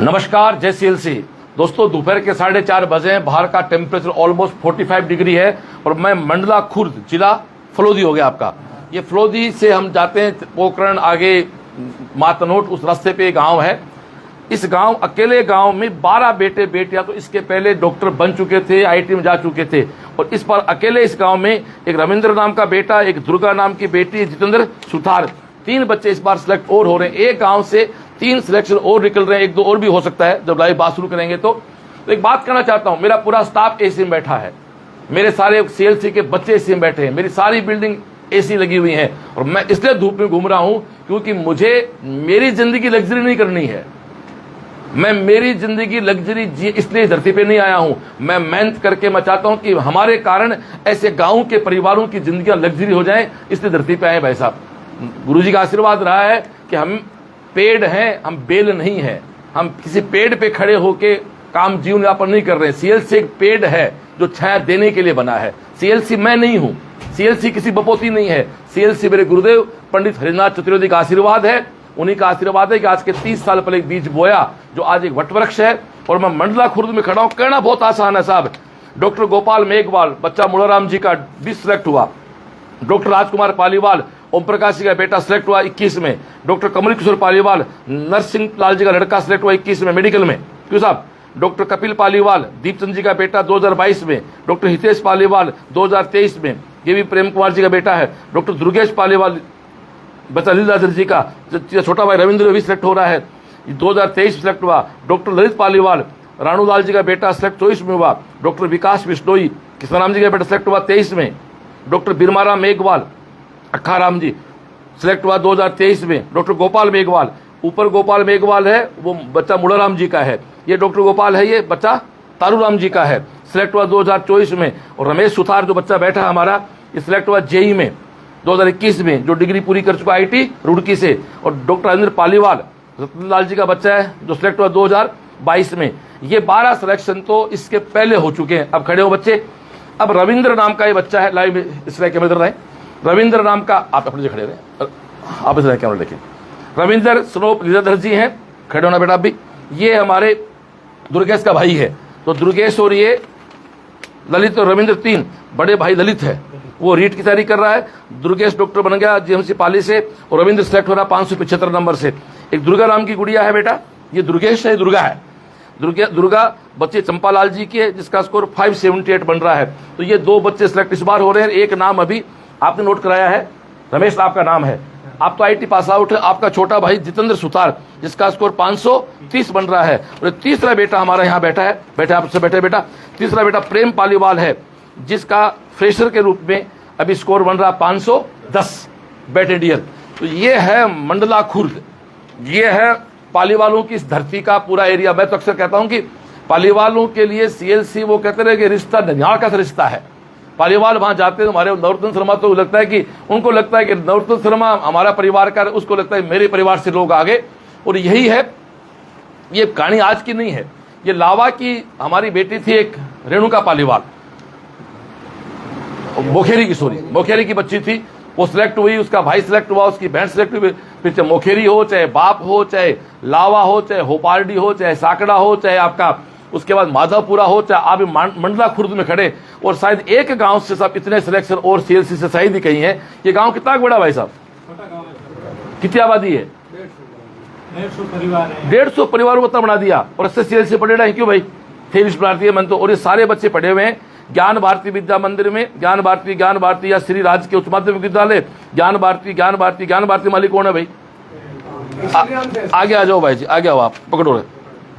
नमस्कार, जय सीएलसी। दोस्तों, दोपहर के 4:30 बजे हैं। बाहर का टेम्परेचर ऑलमोस्ट 45 डिग्री है और मैं मंडला खुर्द, जिला फलोदी हो गया आपका। ये फलोदी से हम जाते हैं पोखरण, आगे मातनोट, उस रास्ते पे गांव है। इस गांव, अकेले गांव में 12 बेटे बेटियां तो इसके पहले डॉक्टर बन चुके थे, आईआईटी में जा चुके थे। और इस पर अकेले इस गांव में एक रविंद्र नाम का बेटा, एक दुर्गा नाम की बेटी, जितेंद्र सुथार, 3 बच्चे इस बार सिलेक्ट और हो रहे हैं। एक गांव से 3 सिलेक्शन और निकल रहे हैं, 1-2 और भी हो सकता है जब लाइव बात शुरू करेंगे। तो एक बात कहना चाहता हूं, मेरा पूरा स्टाफ एसी में बैठा है, मेरे सारे सीएलसी के बच्चे एसी में बैठे हैं, मेरी सारी बिल्डिंग एसी लगी हुई है और मैं इसलिए धूप में घूम रहा हूं क्योंकि मुझे मेरी जिंदगी लग्जरी नहीं करनी है। मैं मेरी जिंदगी लग्जरी जी इसलिए धरती पे नहीं आया हूं। मैं मेहनत करके मैं चाहता हूं कि हमारे कारण ऐसे गांव के परिवारों की जिंदगियां लग्जरी हो जाएं, इसलिए धरती पे आए भाई साहब। गुरुजी का आशीर्वाद रहा है कि हम पेड़ हैं, हम बेल नहीं है। हम किसी पेड़ पे खड़े होके काम जीवन यापन नहीं कर रहे हैं। सीएलसी एक पेड़ है जो छाया देने के लिए बना है। सीएलसी मैं नहीं हूं, सीएलसी किसी बपोती नहीं है। सीएलसी मेरे गुरुदेव पंडित हरिनाथ चतुर्वेदी का आशीर्वाद है। उन्हीं का आशीर्वाद है कि आज के 30 साल पहले एक बीज बोया जो आज एक वटवृक्ष है। और मैं मंडला खुर्द में खड़ा हूं। कहना बहुत आसान है साहब। डॉक्टर गोपाल मेघवाल, बच्चा मुड़ाराम जी का 20 सिलेक्ट हुआ। डॉक्टर राजकुमार पालीवाल, ओम प्रकाश जी का बेटा सिलेक्ट हुआ 21 में। डॉक्टर कमल किशोर पालीवाल, नरसिंह लाल जी का लड़का सिलेक्ट हुआ 21 में मेडिकल में। क्यों साहब? डॉक्टर कपिल पालीवाल, दीपचंद जी का बेटा 2022 में। डॉक्टर हितेश पालीवाल 2023 में। ये भी प्रेम कुमार जी का बेटा है। डॉक्टर दुर्गेश पालीवाल, बच्चा लीलाधर जी का छोटा भाई रविंद्र भी सिलेक्ट हो रहा है, 2023 सिलेक्ट हुआ। डॉक्टर ललित पालीवाल, रानूलाल जी का बेटा सिलेक्ट 24 में हुआ। डॉक्टर विकास बिश्नोई, कृष्णाराम जी का बेटा सिलेक्ट हुआ 23 में। डॉक्टर बिरमाराम मेघवाल, अखाराम जी सिलेक्ट हुआ 2023 में। डॉक्टर गोपाल मेघवाल, ऊपर गोपाल मेघवाल है, वो बच्चा मुड़ाराम जी का है। ये डॉक्टर गोपाल है, ये बच्चा तारूराम जी का है, सिलेक्ट हुआ 2024 में। और रमेश सुथार जो बच्चा बैठा हमारा, ये सिलेक्ट हुआ जेई में 2021 में, जो डिग्री पूरी कर चुका आईटी रुड़की से। और डॉक्टर राजेंद्र पालीवाल, रतनलाल जी का बच्चा है, जो सिलेक्ट हुआ 2022 में। ये 12 सिलेक्शन तो इसके पहले हो चुके हैं। अब खड़े हो बच्चे। अब रविंद्र नाम का ये बच्चा है, लाइव इसलिए कैमरे इधर रहे। रविंद्र नाम का, आप अपने खड़े रहे, आप इस कैमरा देखिए। रविंद्र स्नोप लीलाधर जी हैं, खड़े होना बेटा। अभी ये हमारे दुर्गेश का भाई है। तो दुर्गेश और ये ललित और रविंद्र 3, बड़े भाई ललित है, वो रीट की तैयारी कर रहा है। दुर्गेश डॉक्टर बन गया जीएमसी पाली से और रविंद्र सिलेक्ट हो रहा 575 नंबर से। एक दुर्गा नाम की गुड़िया है बेटा, ये दुर्गेश है, दुर्गा है। दुर्गा बच्चे चंपालाल जी की है, जिसका स्कोर 578 बन रहा है। तो ये 2 बच्चे सिलेक्ट इस बार हो रहे हैं। एक नाम अभी आपने नोट कराया है, रमेश आपका नाम है, आप तो आईटी पास आउट है। आपका छोटा भाई जितेंद्र सुथार, जिसका स्कोर 530 बन रहा है। और तीसरा बेटा हमारा यहाँ बैठा है, बैठा आपसे बैठे बेटा, तीसरा बेटा प्रेम पालीवाल है, जिसका फ्रेशर के रूप में अभी स्कोर बन रहा 510 बैटेडियर। तो ये है मंडला खुर्द, ये है पालीवालों की इस धरती का पूरा एरिया। मैं तो अक्सर कहता हूं कि पालीवालों के लिए सीएलसी, वो कहते रहे कि रिश्ता ननिहाल का रिश्ता है। पालीवाल वहां जाते हैं, हमारे नरोत्तम शर्मा तो लगता है कि उनको लगता है कि नरोत्तम शर्मा हमारा परिवार का, उसको लगता है मेरे परिवार से लोग आगे। और यही है, ये कहानी आज की नहीं है। ये लावा की हमारी बेटी थी एक, रेणुका पालीवाल, मोखेरी की, सॉरी मोखेरी की बच्ची थी। वो सिलेक्ट हुई, उसका भाई सिलेक्ट हुआ, उसकी बहन सिलेक्ट हुई। फिर चाहे मोखेरी हो, चाहे बाप हो, चाहे लावा हो, चाहे होपारडी हो, चाहे साकड़ा हो, चाहे आपका उसके बाद माधवपुरा हो, चाहे आप मंडला खुर्द में खड़े। और शायद एक गांव से सब इतने सिलेक्शन और सीएलसी से शायद ही कहीं है। ये गांव कितना बड़ा भाई साहब? कितनी आबादी है? 150 परिवारों को इतना बना दिया। और इससे सीएलसी पढ़े रहे क्यों भाई? थे लिस्ट बना दिए मन तो। और ये सारे बच्चे पढ़े हुए हैं ज्ञान भारती विद्या मंदिर में। ज्ञान भारती या श्री राज के उच्च माध्यमिक विद्यालय, ज्ञान भारती मालिक कौन है भाई? आगे आ जाओ भाई जी, आगे आओ, आप पकड़ो रहे,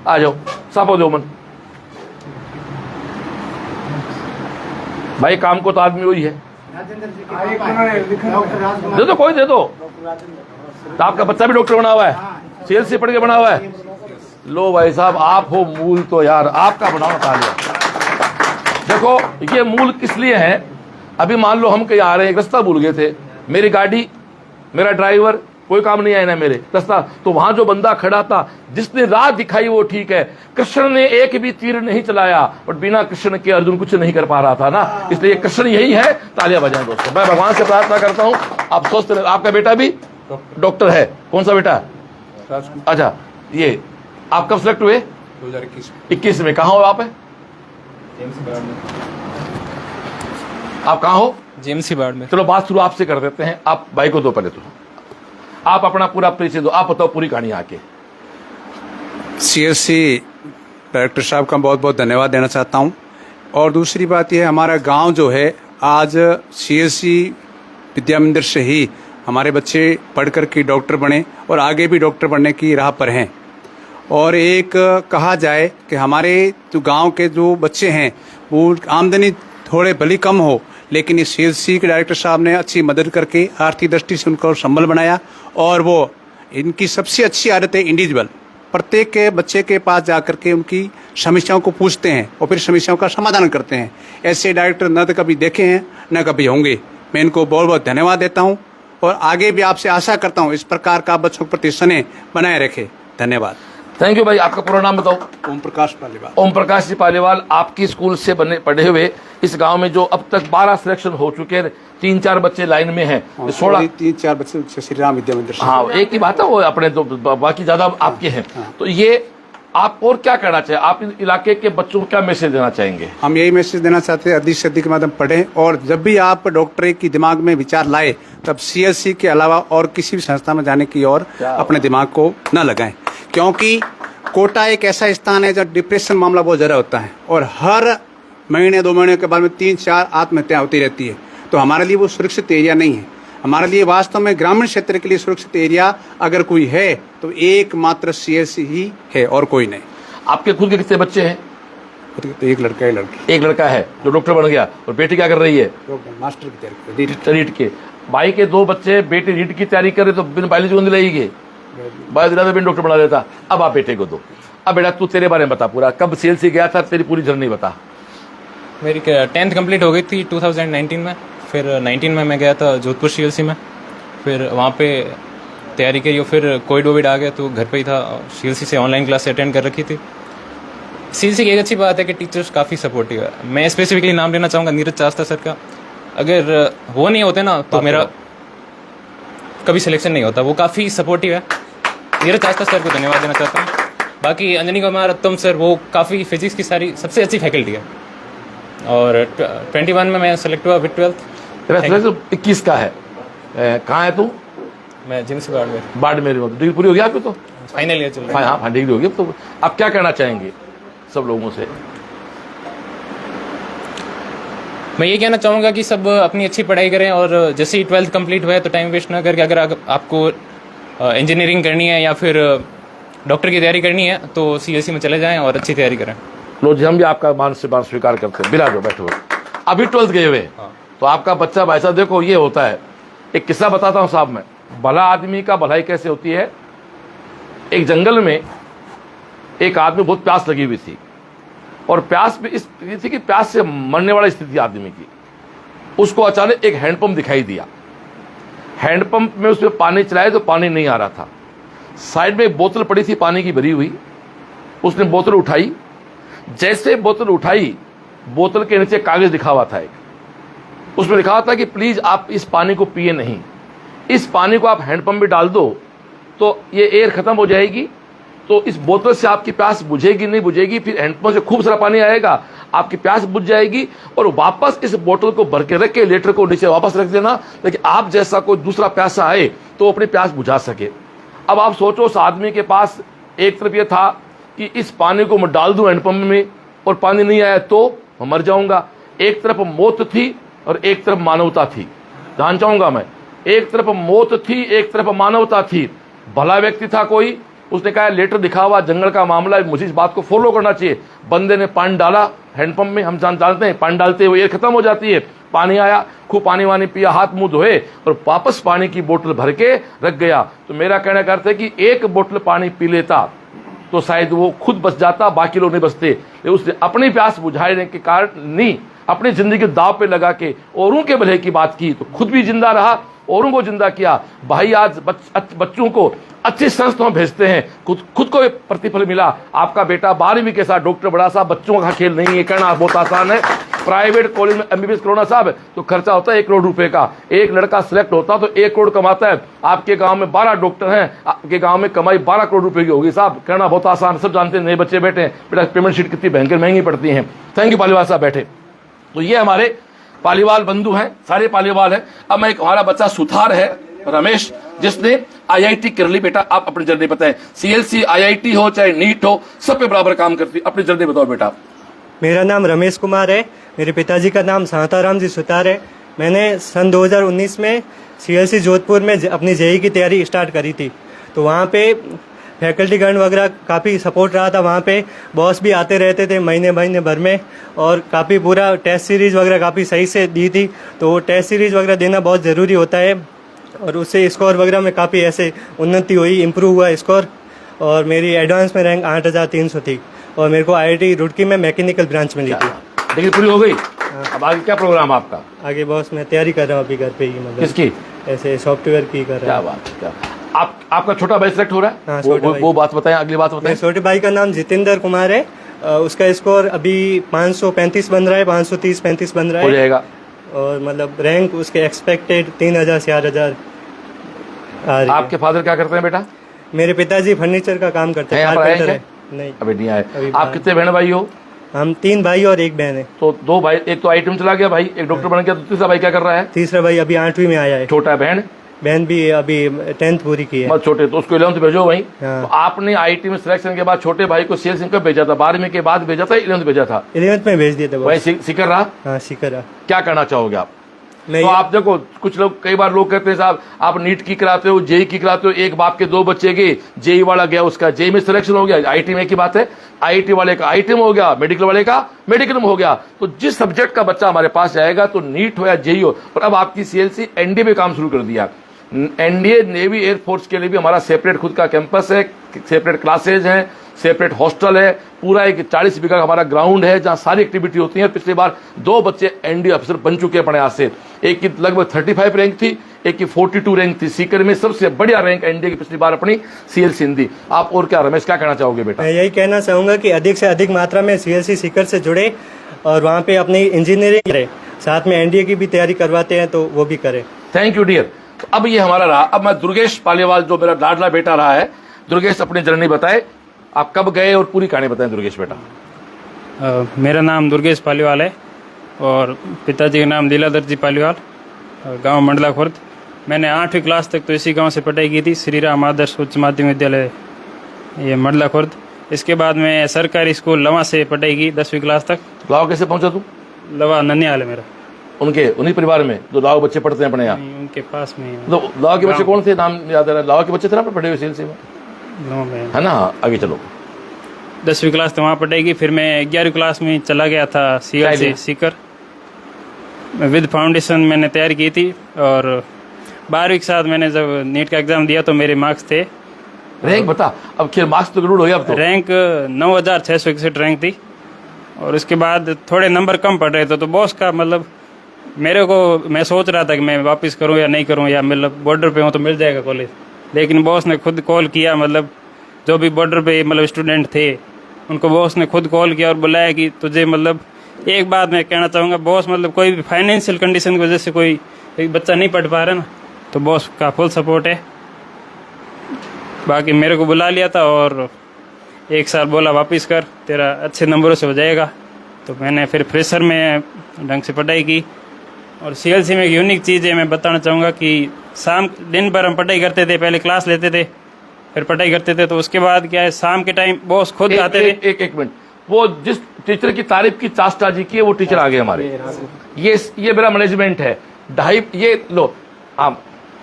आ जाओ, साफो दो मन भाई। काम को तो आदमी वही है, दे दो, कोई दे दो। तो आपका बच्चा भी डॉक्टर बना हुआ है, सीएलसी पढ़ के बना हुआ है। लो भाई साहब, आप हो मूल तो यार आपका बनाना तालिया। देखो ये मूल किस लिए है। अभी मान लो हम कहीं आ रहे हैं, एक रास्ता भूल गए थे, मेरी गाड़ी, मेरा ड्राइवर, कोई काम नहीं आया ना मेरे रास्ता। तो वहां जो बंदा खड़ा था, जिसने राह दिखाई वो ठीक है। कृष्ण ने एक भी तीर नहीं चलाया, और बिना कृष्ण के अर्जुन कुछ नहीं कर पा रहा था ना। इसलिए कृष्ण यही है। तालियां बजाएं दोस्तों। मैं भगवान से प्रार्थना करता हूं आप स्वस्थ रहे। आपका बेटा भी डॉक्टर है, कौन सा बेटा? अच्छा, ये आप कब सेलेक्ट हुए? 2021 में। कहाँ हो आप? आप कहाँ हो? जेएमसी बाढ़ में। चलो बात शुरू आपसे कर देते हैं। आप भाई को दो पहले, तो आप अपना पूरा परिचय दो, आप बताओ पूरी कहानी आके। सीएससी डायरेक्टर साहब का बहुत बहुत धन्यवाद देना चाहता हूं। और दूसरी बात यह है, हमारा गांव जो है आज सीएससी विद्या मंदिर से ही हमारे बच्चे पढ़ कर के डॉक्टर बने और आगे भी डॉक्टर बनने की राह पर हैं। और एक कहा जाए कि हमारे जो गांव के जो बच्चे हैं वो आमदनी थोड़े भली कम हो, लेकिन इस सीएससी के डायरेक्टर साहब ने अच्छी मदद करके आर्थिक दृष्टि से उनको संबल बनाया। और वो इनकी सबसे अच्छी आदत है इंडिविजुअल, प्रत्येक के बच्चे के पास जाकर के उनकी समस्याओं को पूछते हैं और फिर समस्याओं का समाधान करते हैं। ऐसे डायरेक्टर न तो कभी देखे हैं न कभी होंगे। मैं इनको बहुत बहुत धन्यवाद देता हूं और आगे भी आपसे आशा करता हूं इस प्रकार का बच्चों के प्रति स्नेह बनाए रखे। धन्यवाद। थैंक यू भाई। आपका पूरा नाम बताओ? ओम प्रकाश पालीवाल। ओम प्रकाश जी पालीवाल, आपकी स्कूल से बने पढ़े हुए इस गांव में जो अब तक 12 सिलेक्शन हो चुके हैं, 3-4 बच्चे लाइन में हैं, 16 3-4 बच्चे श्री राम विद्या मंदिर। हाँ, एक ही बात है, वो अपने तो बाकी ज्यादा आपके हैं। तो ये आप और क्या कहना चाहिए? आप इस इलाके के बच्चों को क्या मैसेज देना चाहेंगे? हम यही मैसेज देना चाहते हैं, अधिक से अधिक माध्यम पढ़ें और जब भी आप डॉक्टरी की दिमाग में विचार लाए तब सीएससी के अलावा और किसी भी संस्था में जाने की ओर अपने दिमाग को न लगाएं, क्योंकि कोटा एक ऐसा स्थान है जहाँ डिप्रेशन मामला बहुत ज़्यादा होता है और हर महीने 2 महीने के बाद में 3-4 आत्महत्या होती रहती है। तो हमारे लिए वो सुरक्षित एरिया नहीं है। हमारे लिए वास्तव में ग्रामीण क्षेत्र के लिए सुरक्षित एरिया अगर कोई है तो एकमात्र सीएससी ही है और कोई नहीं। आपके खुद के कितने बच्चे हैं? तो एक लड़का है, लड़की। एक लड़का है जो डॉक्टर बन गया, और बेटी क्या कर रही है? मास्टर की तैयारी। रीट के। भाई के 2 बच्चे, बेटी रीट की तैयारी करे तो बिन बायोलॉजी को दिलाएगी, बायोलॉजी बिन डॉक्टर बना देता। अब आप बेटे को दो। अब बेटा तू तेरे बारे में बता पूरा, कब सीएससी गया था, तेरी पूरी जर्नी बता। मेरी 10th कंप्लीट हो गई थी 2019 में। फिर 19 में मैं गया था जोधपुर सीएलसी में, फिर वहाँ पे तैयारी करी और फिर कोविड आ गया तो घर पे ही था। सीएलसी से ऑनलाइन क्लास अटेंड कर रखी थी। सीएलसी की एक अच्छी बात है कि टीचर्स काफ़ी सपोर्टिव है। मैं स्पेसिफिकली नाम लेना चाहूँगा नीरज चास्ता सर का। अगर वो नहीं होते ना तो मेरा कभी सिलेक्शन नहीं होता। वो काफ़ी सपोर्टिव है। नीरज चास्ता सर को धन्यवाद देना चाहता हूँ। बाकी अंजनी कुमार उत्तम सर, वो काफ़ी फिजिक्स की सारी सबसे अच्छी फैकल्टी है। और 21 में मैं सेलेक्ट हुआ विद 12th। 21 का है। कहाँ है तू? मैं जेएमसी बाड़मेर। बाड़मेर में। डिग्री पूरी हो गई आपकी? तो फाइनल ईयर चल रहा है। हाँ, डिग्री हो गई। तो आप क्या कहना चाहेंगे सब लोगों से? मैं ये कहना चाहूँगा कि सब अपनी अच्छी पढ़ाई करें और जैसे ही 12th कंप्लीट हुआ है तो टाइम वेस्ट ना करके अगर आपको इंजीनियरिंग करनी है या फिर डॉक्टर की तैयारी करनी है तो सीएससी में चले जाएं और अच्छी तैयारी करें। लो जी, हम भी आपका मान से मान स्वीकार करते हैं। बिराजो, बैठो। अभी 12th गए हुए तो आपका बच्चा भाई साहब देखो ये होता है। एक किस्सा बताता हूँ साहब मैं। भला आदमी का भलाई कैसे होती है। एक जंगल में एक आदमी, बहुत प्यास लगी हुई थी और प्यास भी इस थी कि प्यास से मरने वाली स्थिति आदमी की। उसको अचानक एक हैंडपंप दिखाई दिया। हैंडपंप में उसमें पानी चलाया तो पानी नहीं आ रहा था। साइड में एक बोतल पड़ी थी पानी की भरी हुई। उसने बोतल उठाई। जैसे बोतल उठाई, बोतल के नीचे कागज लिखा हुआ था एक। उसमें लिखा हुआ था कि प्लीज आप इस पानी को पिए नहीं, इस पानी को आप हैंडपंप में डाल दो तो ये एयर खत्म हो जाएगी, तो इस बोतल से आपकी प्यास बुझेगी नहीं बुझेगी, फिर हैंडपंप से खूब सारा पानी आएगा, आपकी प्यास बुझ जाएगी और वापस इस बोतल को भर के रख के लीटर को नीचे वापस रख देना, ताकि आप जैसा कोई दूसरा प्यासा आए तो अपनी प्यास बुझा सके। अब आप सोचो, उस आदमी के पास एक तरफ यह था कि इस पानी को मैं डाल दूं हैंडपंप में और पानी नहीं आया तो मैं मर जाऊंगा। एक तरफ मौत थी और एक तरफ मानवता थी। जान चाहूंगा मैं, एक तरफ मौत थी, एक तरफ मानवता थी। भला व्यक्ति था कोई, उसने कहा लेटर दिखा हुआ, जंगल का मामला है, मुझे इस बात को फॉलो करना चाहिए। बंदे ने पानी डाला हैंडपंप में। हम जानते हैं पानी डालते हुए एयर खत्म हो जाती है। पानी आया, खूब पानी वानी पिया, हाथ मुंह धोए और वापस पानी की बोतल भर के रख गया। तो मेरा कहना करते कि एक बोतल पानी पी लेता तो शायद वो खुद बच जाता, बाकी लोग नहीं बचते। लेकिन उसने अपनी प्यास बुझाने के कारण नहीं, अपनी जिंदगी दाव पे लगा के औरों के भले की बात की तो खुद भी जिंदा रहा, औरों को जिंदा किया। भाई आज बच्चों को अच्छी संस्थाओं भेजते हैं, खुद को प्रतिफल मिला। आपका बेटा 12वीं के साथ डॉक्टर बड़ा सा, बच्चों का खेल नहीं है, कहना बहुत आसान है। प्राइवेट कॉलेज में एमबीबीएस कराना साहब तो खर्चा होता है 1 करोड़ रुपए का। एक लड़का सिलेक्ट होता तो 1 करोड़ कमाता है। आपके गांव में 12 डॉक्टर हैं, आपके गांव में कमाई 12 करोड़ रुपए की होगी साहब। करना बहुत आसान, सब जानते हैं। नए बच्चे बैठे हैं, बेटा पेमेंट शीट कितनी भयंकर महंगी पड़ती है। थैंक यू पालीवाल साहब बैठे। तो ये हमारे पालीवाल बंधु हैं, सारे पालीवाल हैं। अब मैं एक हमारा बच्चा सुथार है रमेश, जिसने आईआईटी कर ली। बेटा आप अपनी जर्नी बताएं, सीएलसी आईआईटी हो चाहे नीट हो, सब पे बराबर काम करती, अपनी जर्नी बताओ बेटा। मेरा नाम रमेश कुमार है, मेरे पिताजी का नाम शांताराम जी सुतार है। मैंने सन 2019 में सीएलसी जोधपुर में अपनी जेई की तैयारी स्टार्ट करी थी। तो वहाँ पे फैकल्टीगण वगैरह काफ़ी सपोर्ट रहा था। वहाँ पे बॉस भी आते रहते थे महीने भर में, और काफ़ी पूरा टेस्ट सीरीज़ वगैरह काफ़ी सही से दी थी। तो टेस्ट सीरीज़ वगैरह देना बहुत ज़रूरी होता है, और उससे स्कोर वगैरह में काफ़ी ऐसे उन्नति हुई, इम्प्रूव हुआ स्कोर। और मेरी एडवांस में रैंक 8300 थी, और मेरे को आईआईटी रुड़की में मैकेनिकल ब्रांच मिली थी। डिग्री पूरी हो गई, अब आगे क्या प्रोग्राम है आपका? आगे बॉस मैं तैयारी कर रहा हूँ अभी घर पे ही, मतलब किसकी? ऐसे सॉफ्टवेयर की कर रहा क्या हूँ। बात, क्या आपका छोटा भाई सिलेक्ट हो रहा है? हाँ, छोटा भाई। वो बात बताएं, अगली बात बताएं। मेरे छोटे भाई का नाम जितेंद्र कुमार है, उसका स्कोर अभी 535 बन रहा है, 530-35 बन रहा हो है। जाएगा। और मतलब रैंक उसके एक्सपेक्टेड 3000 से 4000 आ रही है। आपके फादर क्या करते हैं बेटा? मेरे पिताजी फर्नीचर का काम करते हैं, यहाँ पर आए कारपेंटर हैं? है। नहीं, अभी नहीं आए। अभी आप बाहर। कितने बहन भाई हो? हम 3 भाई और 1 बहन है। तो 2 भाई, एक तो आईटी में चला गया भाई, एक डॉक्टर बन गया, तो तीसरा भाई क्या कर रहा है? तीसरा भाई अभी 8वीं में आया है। छोटा बहन बहन भी अभी 10th पूरी की है। बहुत छोटे, तो उसको 11th भेजो वहीं। हाँ। तो आपने आईटी में सिलेक्शन के बाद छोटे भाई को सेल्स कब भेजा था? 12वीं के बाद भेजा था, 11th भेजा था? 11th में भेज दिए थे वही बॉस। सीकर रहा। हाँ, सीकर। क्या करना चाहोगे आप? मैं तो आप देखो, कुछ लोग, कई बार लोग कहते हैं साहब आप नीट की कराते हो, जेई की कराते हो, एक बाप के 2 बच्चे गए, जेई वाला गया, उसका जेई में सिलेक्शन हो गया, आईटी में की बात है, आईटी वाले का आईटी में हो गया, मेडिकल वाले का मेडिकल में हो गया। तो जिस सब्जेक्ट का बच्चा हमारे पास जाएगा, तो नीट हो या जेई हो, और अब आपकी सीएलसी एनडीए में काम शुरू कर दिया। एनडीए नेवी एयरफोर्स के लिए भी हमारा सेपरेट खुद का कैंपस है, सेपरेट क्लासेज हैं, सेपरेट हॉस्टल है, पूरा एक 40 बीघा का हमारा ग्राउंड है जहां सारी एक्टिविटी होती है। पिछली बार 2 बच्चे एनडीए अफसर बन चुके हैं अपने आज से। एक की लगभग 35 रैंक थी, एक की 42 रैंक थी। सीकर में सबसे बढ़िया रैंक एनडीए की पिछली बार अपनी सीएलसी हिंदी। आप और क्या रमेश, क्या कहना चाहोगे बेटा? मैं यही कहना चाहूँगा कि अधिक से अधिक मात्रा में सीएलसी सीकर से जुड़े, और वहाँ पे अपनी इंजीनियरिंग करें, साथ में एनडीए की भी तैयारी करवाते हैं तो वो भी करें। Thank you dear. तो अब ये हमारा रहा। अब मैं दुर्गेश पालीवाल, जो मेरा लाडला बेटा रहा है, दुर्गेश अपनी जर्नी बताए, आप कब गए और पूरी कहानी बताएं दुर्गेश बेटा। मेरा नाम दुर्गेश पालीवाल है, और पिताजी का नाम लीलाधर जी पालीवाल, गांव मंडला खुर्द। मैंने 8वीं क्लास तक तो इसी गांव से पढ़ाई की थी, श्री राम आदर्श उच्च माध्यमिक विद्यालय ये मंडला खुर्द। इसके बाद मैं सरकारी स्कूल लवा से पढ़ाई की 10वीं क्लास तक। लाओ कैसे पहुंचा तू? लवा ननियाल है मेरा। उन्हीं परिवार में जो लाओ बच्चे पढ़ते हैं अपने यहाँ? उनके पास में ही है। तो लाओ के बच्चे कौन थे, नाम याद आ रहा है? लाओ के बच्चे थे ना पढ़े हुए सीएलसी में, लवा में है ना? आगे चलो। 10वीं क्लास तो वहाँ पढ़ाई की। फिर मैं 11वीं क्लास में चला गया था सीएलसी सीकर, विद फाउंडेशन मैंने तैयारी की थी। और 12वीं के साथ मैंने जब नीट का एग्जाम दिया तो मेरे मार्क्स थे। रैंक बता, अब खेल मार्क्स तो गड़बड़ हो गया अब तो। रैंक 9661 रैंक थी, और उसके बाद थोड़े नंबर कम पड़ रहे थे। तो बॉस का मतलब मेरे को, मैं सोच रहा था कि मैं वापस करूं या नहीं करूं, या मतलब बॉर्डर पे हूं तो मिल जाएगा कॉलेज। लेकिन बॉस ने खुद कॉल किया, मतलब जो भी बॉर्डर पे मतलब स्टूडेंट थे उनको बॉस ने खुद कॉल किया और बुलाया कि तुझे, मतलब एक बात मैं कहना चाहूँगा, बॉस मतलब कोई भी फाइनेंशियल कंडीशन की वजह से कोई एक बच्चा नहीं पढ़ पा रहा ना, तो बॉस का फुल सपोर्ट है। बाकी मेरे को बुला लिया था और 1 साल बोला वापस कर, तेरा अच्छे नंबरों से हो जाएगा। तो मैंने फिर फ्रेशर में ढंग से पढ़ाई की। और सीएलसी में एक यूनिक चीज़ है, मैं बताना चाहूँगा कि शाम दिन भर हम पढ़ाई करते थे, पहले क्लास लेते थे फिर पढ़ाई करते थे। तो उसके बाद क्या है, शाम के टाइम बॉस खुद आते थे। एक मिनट, वो जिस टीचर की तारीफ की चास्टा जी की है, वो टीचर आ गए हमारे। ये मेरा मैनेजमेंट है। 2.5 ये लो, हाँ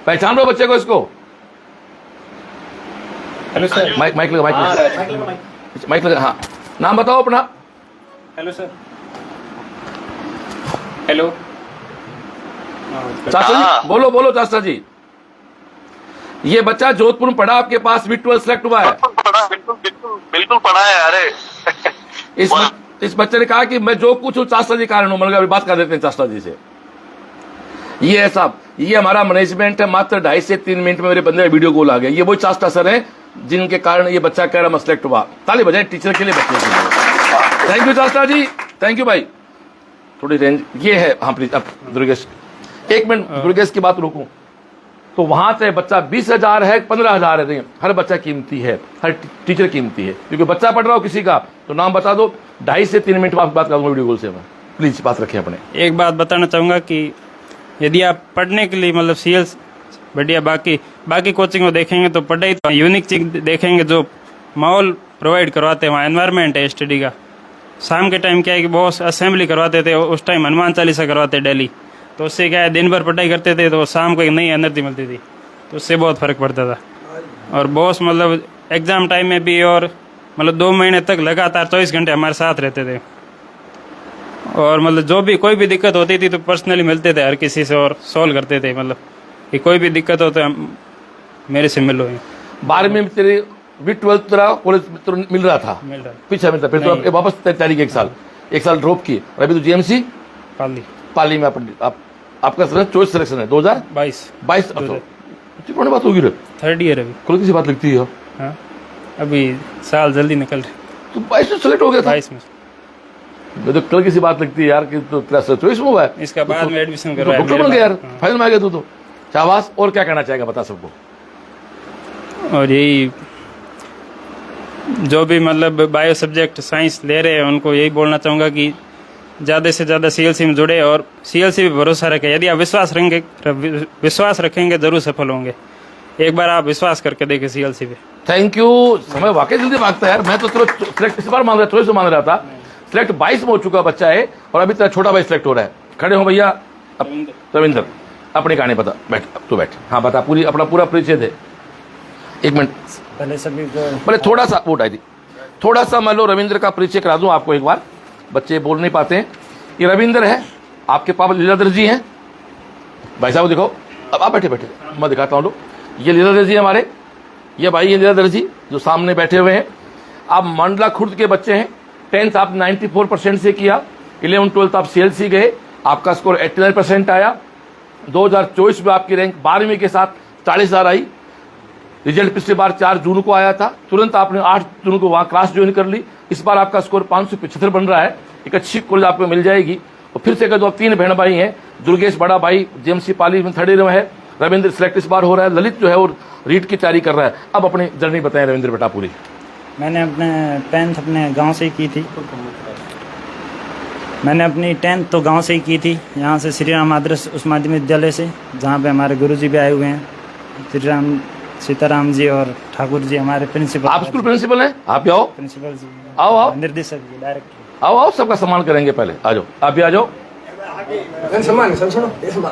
पहचान लो बच्चे को, इसको हेलो सर। माइक लगा, माइक लगा। हाँ, नाम बताओ अपना। Hello sir. हेलो चाचा जी, बोलो चाचा जी। ये बच्चा जोधपुर में पढ़ा, आपके पास भी 12 सेलेक्ट हुआ है? बिल्कुल पढ़ा है। अरे इस बच्चे ने कहा कि मैं जो कुछ हूँ चाचा जी कारण हूँ। मतलब अभी बात कर देते हैं चाचा जी से। ये है साहब, ये हमारा मैनेजमेंट है। मात्र 2.5 से 3 मिनट में मेरे बंदे वीडियो कॉल आ गया। ये वही चाचा सर है जिनके कारण ये बच्चा कह रहा मैं सेलेक्ट हुआ। ताली बजाएं टीचर के लिए, बच्चे के लिए। थैंक यू चाचा जी, थैंक यू भाई। थोड़ी रेंज ये है। हाँ प्लीज अब दुर्गेश, एक मिनट दुर्गेश की बात रोकूं तो वहां से बच्चा 20,000 है 15,000 है, नहीं हर बच्चा कीमती है, हर टीचर कीमती है, क्योंकि बच्चा पढ़ रहा हो किसी का तो नाम बता दो, 2.5 से 3 मिनट बाद बात करूंगा वीडियो कॉल से मैं, प्लीज बात रखें अपने। एक बात बताना चाहूँगा कि यदि आप पढ़ने के लिए मतलब सीएल्स बढ़िया बाकी कोचिंग में देखेंगे तो पढ़ाई तो यूनिक चीज देखेंगे, जो माहौल प्रोवाइड करवाते हैं, वहाँ एनवायरनमेंट है स्टडी का। शाम के टाइम क्या है कि बहुत असेंबली करवाते थे, उस टाइम हनुमान चालीसा करवाते डेली, तो उससे क्या है दिन भर पढ़ाई करते थे तो शाम को एक नई एनर्जी मिलती थी, तो उससे बहुत फ़र्क पड़ता था। और बॉस मतलब एग्ज़ाम टाइम में भी और मतलब 2 महीने तक लगातार 24 घंटे हमारे साथ रहते थे, और मतलब जो भी कोई भी दिक्कत होती थी तो पर्सनली मिलते थे हर किसी से और सॉल्व करते थे, मतलब कि कोई भी दिक्कत हो तो मेरे से मिलो। 12वीं में तेरे भी 12th तेरा कॉलेज मिल रहा था, मिल रहा पीछे मिलता, फिर तो वापस तैयारी की 1 साल ड्रॉप की, और अभी तो जीएमसी पाली में आपका चॉइस सिलेक्शन है 2022 तो पुरानी बात होगी रे, 3rd ईयर अभी खुल किसी बात लगती है। हाँ अभी साल जल्दी निकल रहे, तो 22 में सेलेक्ट हो गया था, 22 में मैं तो कल किसी बात लगती है यार कि तो तेरा चॉइस में हुआ है, इसका बाद में एडमिशन तो करवाया डॉक्टर बन गया यार, फाइनल में आ गया तू तो, शाबाश। और क्या कहना चाहेगा बता सबको। और यही जो भी मतलब बायो सब्जेक्ट साइंस ले रहे हैं उनको यही बोलना चाहूँगा कि ज़्यादा से ज़्यादा सीएलसी में जुड़े और सीएलसी पे भरोसा रखें। यदि आप विश्वास रखेंगे जरूर सफल होंगे। एक बार आप विश्वास करके देखें सीएलसी पे। Thank you. समय वाकई जल्दी भागता है यार, मैं तो सिलेक्ट इस बार मान रहा, थोड़ी से मान रहा था, सिलेक्ट 22 में हो चुका बच्चा है और अभी तेरा छोटा भाई सिलेक्ट हो रहा है। खड़े हो भैया। रविंदर अपनी कहानी बता, बैठ तू बैठ। हाँ बता, पूरी अपना पूरा परिचय दे। 1 मिनट पहले थोड़ा सा वोट आई थी, थोड़ा सा मान लो रविंद्र का परिचय करा दूं आपको एक बार, बच्चे बोल नहीं पाते हैं। ये रविंद्र है, आपके पापा लीलाधर जी हैं। भाई साहब दिखाओ, अब आप बैठे बैठे मैं दिखाता हूँ। ये लीलाधर जी हमारे, ये भाई ये लीलाधर जी जो सामने बैठे हुए हैं। आप मंडला खुर्द के बच्चे हैं। 10th आप 94% से किया, 11th-12th आप CLC गए, आपका स्कोर 89% आया। 2024 में आपकी रैंक 12वीं के साथ 40,000 आई। रिजल्ट पिछली बार 4 जून को आया था, तुरंत आपने 8 जून को वहाँ क्लास ज्वाइन कर ली। इस बार आपका स्कोर 575 बन रहा है। एक अच्छी कॉलेज आपको मिल जाएगी। और फिर से अगर जो 3 बहन भाई हैं, दुर्गेश बड़ा भाई JMC पाली में 3rd ईयर में है, रविंद्र सिलेक्ट इस बार हो रहा है, ललित जो है वो रीट की तैयारी कर रहा है। अब अपनी जर्नी बताएं रविंद्र बेटा पूरी। मैंने अपने 10th अपने गांव से ही की थी। मैंने अपनी 10th तो गांव से ही की थी, यहाँ से श्री राम आदर्श उच्च माध्यमिक विद्यालय से, जहाँ पे हमारे गुरुजी भी आए हुए हैं, श्री राम सीताराम जी और ठाकुर जी हमारे प्रिंसिपल। आप स्कूल प्रिंसिपल हैं, आप भी आओ। प्रिंसिपल जी, आओ आओ, निर्देशक जी, डायरेक्टर। आओ आओ, सबका सम्मान करेंगे। पहले आ जाओ, आप भी आ जाओ।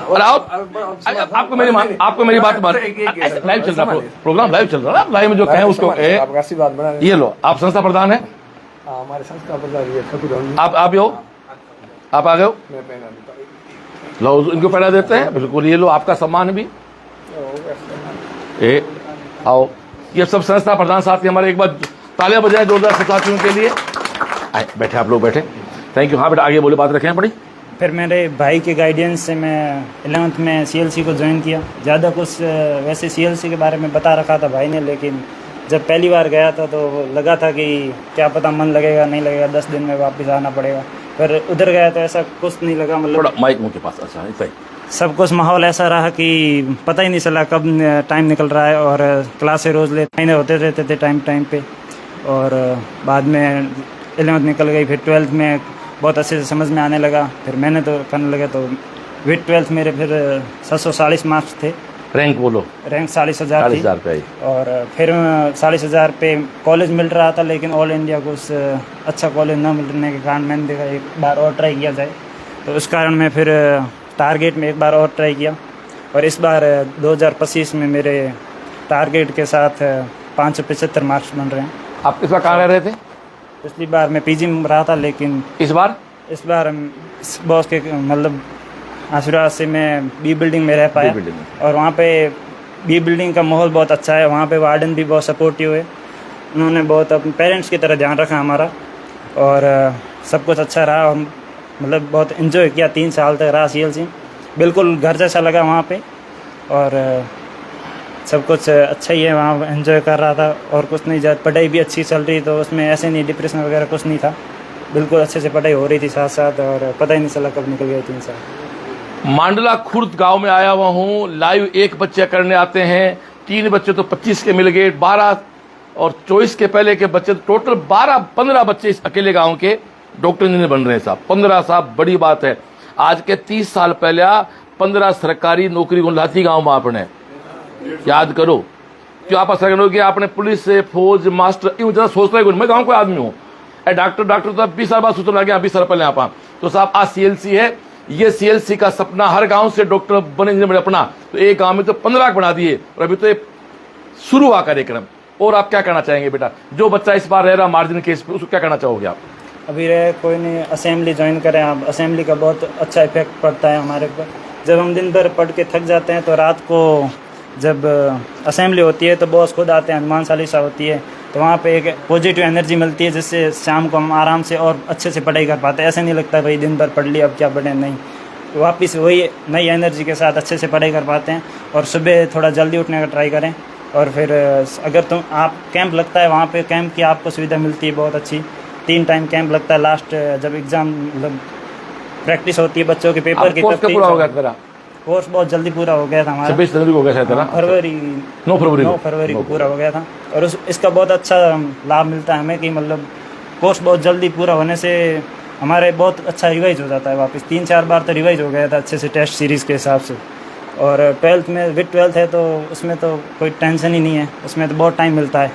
और आओ, आपको मेरी बात लाइव चल रहा, प्रोग्राम लाइव चल रहा है, लाइव में जो कहें उसको कहे। ये लो, आप संस्था प्रधान है, हमारे संस्था प्रधान आप भी हो, आप आ गए हो, लो इनको पहला देते हैं। बिल्कुल, ये लो आपका सम्मान भी। आओ, ये सब संस्था प्रधान साथी हमारे, एक बार तालियां बजाएं जोरदार साथियों के लिए। आए बैठे, आप लोग बैठे। Thank you. हाँ बेटा आगे बोले, बात रखें बड़ी। फिर मेरे भाई के गाइडेंस से मैं 11th में CLC को ज्वाइन किया। ज़्यादा कुछ वैसे CLC के बारे में बता रखा था भाई ने, लेकिन जब पहली बार गया था तो लगा था कि क्या पता मन लगेगा नहीं लगेगा, 10 दिन में वापस आना पड़ेगा। पर उधर गया तो ऐसा कुछ नहीं लगा, मतलब थोड़ा माइक मुंह के पास। अच्छा, सही। सब कुछ माहौल ऐसा रहा कि पता ही नहीं चला कब टाइम निकल रहा है, और क्लास से रोज़ महीने होते रहते थे टाइम पे। और बाद में 11th निकल गई, फिर 12th में बहुत अच्छे से समझ में आने लगा। फिर मैंने तो करने लगा, तो विद 12th मेरे फिर 740 मार्क्स थे। रैंक बोलो। रैंक 40,000 थी। 40,000 पे आई। और फिर 40,000 पे कॉलेज मिल रहा था, लेकिन ऑल इंडिया को उस अच्छा कॉलेज न मिलने के कारण मैंने देखा एक बार और ट्राई किया जाए, तो उस कारण मैं फिर टारगेट में एक बार और ट्राई किया। और इस बार 2025 में मेरे टारगेट के साथ 575 मार्क्स बन रहे हैं। आप किस बार कहाँ रह रहे थे? पिछली बार मैं PG में रहा था, लेकिन इस बार बॉस के मतलब आशीर्वाद से मैं B बिल्डिंग में रह पाया। और वहाँ पे B बिल्डिंग का माहौल बहुत अच्छा है। वहाँ पे वार्डन भी बहुत सपोर्टिव है, उन्होंने बहुत अपने पेरेंट्स की तरह ध्यान रखा हमारा, और सब कुछ अच्छा रहा। और मतलब बहुत इन्जॉय किया, 3 साल तक रहा CLC, बिल्कुल घर जैसा लगा वहाँ पे। और सब कुछ अच्छा ही है, वहाँ एंजॉय कर रहा था। और कुछ नहीं, ज़्यादा पढ़ाई भी अच्छी चल रही, तो उसमें ऐसे नहीं डिप्रेशन वगैरह कुछ नहीं था। बिल्कुल अच्छे से पढ़ाई हो रही थी साथ साथ, और पता ही नहीं चला कब निकल गए 3 साल। मांडला खुर्द गांव में आया हुआ हूँ। लाइव 1 बच्चे करने आते हैं, 3 बच्चे तो 25 के मिल गए, 12 और 24 के पहले के बच्चे, टोटल 12-15 बच्चे इस अकेले गांव के डॉक्टर इंजीनियर बन रहे हैं साहब। 15 साहब बड़ी बात है। आज के 30 साल पहले 15 सरकारी नौकरी को लाती गाँव में आपने याद करो क्यों आप असर कि आपने पुलिस से फौज मास्टर यूं ज्यादा सोचता है। मैं गाँव कोई आदमी हूँ, डॉक्टर तो 20 साल बाद सोचने लगे 20 साल पहले आप। तो साहब आज CLC है, ये CLC का सपना हर गांव से डॉक्टर बने इंजीनियर अपना, तो एक गांव में तो 15 बना दिए और अभी तो ये शुरू हुआ कार्यक्रम। और आप क्या कहना चाहेंगे बेटा, जो बच्चा इस बार रह रहा मार्जिन केस पे, उसको क्या कहना चाहोगे आप? अभी रहे कोई नहीं, असेंबली ज्वाइन करें आप। असेंबली का बहुत अच्छा इफेक्ट पड़ता है हमारे ऊपर। जब हम दिन भर पढ़ के थक जाते हैं तो रात को जब असेंबली होती है तो बॉस खुद आते हैं, हनुमान चालीसा होती है, तो वहाँ पे एक पॉजिटिव एनर्जी मिलती है, जिससे शाम को हम आराम से और अच्छे से पढ़ाई कर पाते हैं। ऐसे नहीं लगता भाई दिन भर पढ़ लिया अब क्या पढ़े, नहीं, वापस वही नई एनर्जी के साथ अच्छे से पढ़ाई कर पाते हैं। और सुबह थोड़ा जल्दी उठने का ट्राई करें। और फिर अगर आप कैंप लगता है वहाँ पे, कैंप की आपको सुविधा मिलती है बहुत अच्छी। 3 टाइम कैंप लगता है, लास्ट जब एग्ज़ाम मतलब प्रैक्टिस होती है बच्चों के पेपर की, तब पूरा हो गया तेरा कोर्स बहुत जल्दी पूरा हो गया था हमारा। 26 जनवरी को हो गया शायद तेरा? 9 फरवरी को पूरा हो गया था। और इसका बहुत अच्छा लाभ मिलता है हमें कि मतलब कोर्स बहुत जल्दी पूरा होने से हमारे बहुत अच्छा रिवाइज हो जाता है वापस। 3-4 बार तो रिवाइज हो गया था अच्छे से टेस्ट सीरीज़ के हिसाब से। और 12th में विद 12th है तो उसमें तो कोई टेंशन ही नहीं है, उसमें तो बहुत टाइम मिलता है।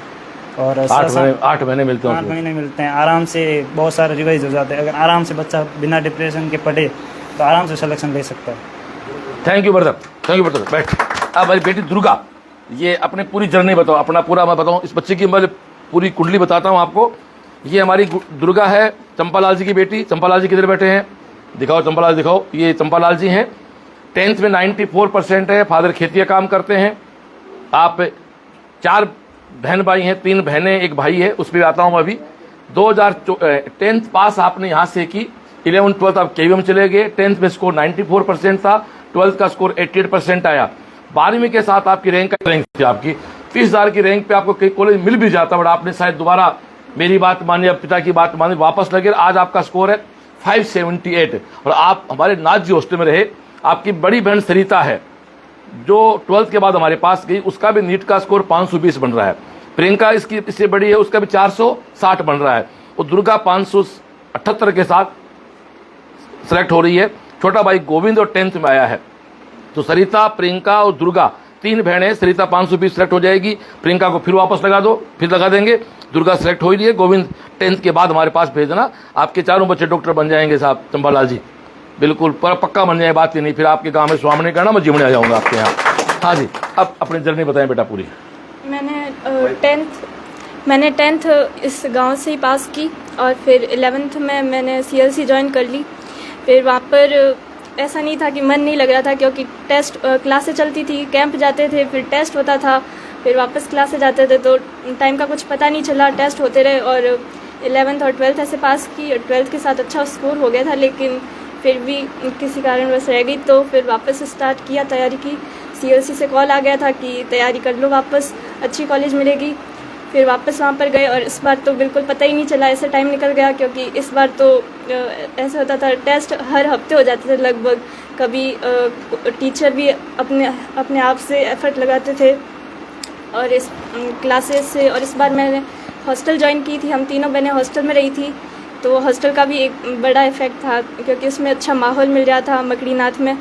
और 8 महीने मिलते हैं, 8 महीने मिलते हैं, आराम से बहुत सारे रिवाइज हो जाते हैं। अगर आराम से बच्चा बिना डिप्रेशन के पढ़े तो आराम से सिलेक्शन ले सकता है। Thank you brother, thank you brother. बैठ। अब हमारी बेटी दुर्गा, ये अपने पूरी जर्नी बताओ, अपना पूरा मैं बताऊँ। इस बच्चे की मैं पूरी कुंडली बताता हूँ आपको। ये हमारी दुर्गा है, चंपालाल जी की बेटी। चंपालाल जी किधर बैठे हैं, दिखाओ चंपालाल जी दिखाओ। ये चंपालाल जी हैं, 10th में 94% है। फादर खेती का काम करते हैं। आप 4 बहन भाई हैं, 3 बहनें 1 भाई है, उस पर आता हूँ अभी। 10th पास आपने यहाँ से की, 11th 12th आप KVM चले गए। 10th में स्कोर 94% था, 12th का स्कोर 88% आया। 12वीं के साथ आपकी रैंक थी आपकी 30,000 की रैंक पे आपको कई कॉलेज मिल भी जाता, बट आपने शायद दोबारा मेरी बात मानी, अब पिता की बात मानी, वापस लगे। आज आपका स्कोर है 578 और आप हमारे नाथ जी हॉस्टल में रहे। आपकी बड़ी बहन सरिता है जो 12th के बाद हमारे पास गई, उसका भी नीट का स्कोर 520 बन रहा है। प्रियंका इससे बड़ी है, उसका भी 460 बन रहा है। और दुर्गा 578 के साथ सेलेक्ट हो रही है। छोटा भाई गोविंद और 10th में आया है। तो सरिता, प्रियंका और दुर्गा 3 बहनें। सरिता 520 सेलेक्ट हो जाएगी, प्रियंका को फिर वापस लगा दो, फिर लगा देंगे। दुर्गा सेलेक्ट हो ही रही है। गोविंद 10th के बाद हमारे पास भेजना, आपके 4 बच्चे डॉक्टर बन जाएंगे साहब। चंपालाल जी बिल्कुल पर पक्का बन जाए, बात ही नहीं। फिर आपके गांव में स्वामी करना, मैं जिमने आ जाऊंगा आपके यहाँ। हाँ जी, अब अपनी जर्नी बताएं बेटा पूरी। मैंने 10th इस गांव से ही पास की और फिर 11th में मैंने CLC ज्वाइन कर ली। फिर वहाँ पर ऐसा नहीं था कि मन नहीं लग रहा था, क्योंकि टेस्ट क्लासें चलती थी, कैंप जाते थे, फिर टेस्ट होता था, फिर वापस क्लासें जाते थे, तो टाइम का कुछ पता नहीं चला, टेस्ट होते रहे। और 11th और 12th ऐसे पास की और 12th के साथ अच्छा स्कोर हो गया था, लेकिन फिर भी किसी कारणवश रह गई। तो फिर वापस स्टार्ट किया, तैयारी की। CLC से कॉल आ गया था कि तैयारी कर लो, वापस अच्छी कॉलेज मिलेगी। फिर वापस वहाँ पर गए और इस बार तो बिल्कुल पता ही नहीं चला, ऐसे टाइम निकल गया, क्योंकि इस बार तो ऐसा होता था टेस्ट हर हफ्ते हो जाते थे लगभग। कभी टीचर भी अपने आप से एफर्ट लगाते थे और इस क्लासेस से। और इस बार मैंने हॉस्टल ज्वाइन की थी, हम तीनों बहनें हॉस्टल में रही थी, तो हॉस्टल का भी एक बड़ा इफेक्ट था, क्योंकि उसमें अच्छा माहौल मिल रहा था मकड़ीनाथ में।